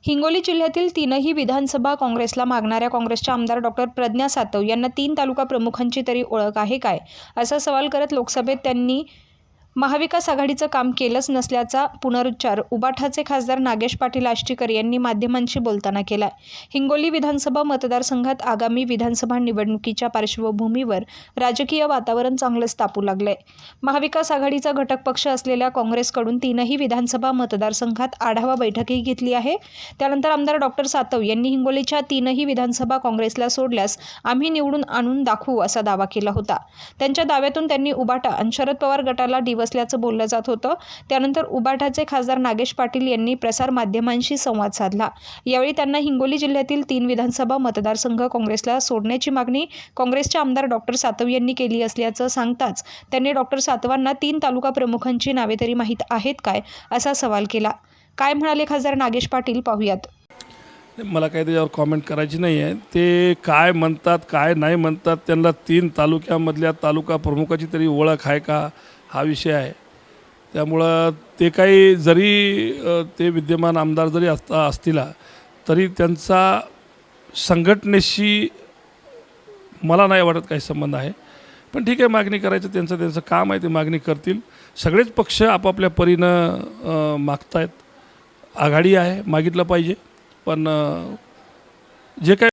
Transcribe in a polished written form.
हिंगोली जिल्ह्यातील तीनही विधानसभा काँग्रेसला मागणाऱ्या काँग्रेसच्या आमदार डॉक्टर प्रज्ञा सातव यांना 3 तालुका प्रमुखांची तरी ओळख आहे काय, असा सवाल करत लोकसभेत त्यांनी महाविकास आघाडीचं काम केलंच नसल्याचा पुनरुच्चार उबाठाचे खासदार नागेश पाटील आष्टीकर यांनी माध्यमांशी बोलताना केला. हिंगोली विधानसभा मतदारसंघात आगामी विधानसभा निवडणुकीच्या पार्श्वभूमीवर राजकीय वातावरण चांगलंच तापू लागलंय. महाविकास आघाडीचा घटक पक्ष असलेल्या काँग्रेसकडून तीनही विधानसभा मतदारसंघात आढावा बैठकही घेतली आहे. त्यानंतर आमदार डॉक्टर सातव यांनी हिंगोलीच्या तीनही विधानसभा काँग्रेसला सोडल्यास आम्ही निवडून आणून दाखवू असा दावा केला होता. त्यांच्या दाव्यातून त्यांनी उबाटा आणि शरद पवार गटाला डिवसल्याचं बोललं जात होतं. त्यानंतर उबाटाचे खासदार नागेश पाटील यांनी प्रसार माध्यमांशी संवाद साधला. यावेळी त्यांना हिंगोली जिल्ह्यातील 3 विधानसभा मतदारसंघ काँग्रेसला सोडण्याची मागणी काँग्रेसचे आमदार डॉक्टर सातव यांनी केली असल्याचं सांगताच त्यांनी डॉक्टर सातवांना 3 तालुका प्रमुखांची नावे तरी माहीत आहेत काय, असा सवाल केला. काय म्हणाले खासदार नागेश पाटील, पाहूयात. मला काही त्याच्यावर कॉमेंट करायची नाही आहे. ते काय म्हणतात काय नाही म्हणतात, त्यांना 3 तालुक्यामधल्या तालुका प्रमुखाची तरी ओळख आहे का, हा विषय आहे. त्यामुळं ते काही जरी ते विद्यमान आमदार जरी असतील तरी त्यांचा संघटनेशी मला नाही वाटत काही संबंध आहे. पण ठीक आहे, मागणी करायचं त्यांचं काम आहे, ते मागणी करतील. सगळेच पक्ष आपापल्या परीनं मागतायत. आघाडी आहे, मागितलं पाहिजे. पण जे काय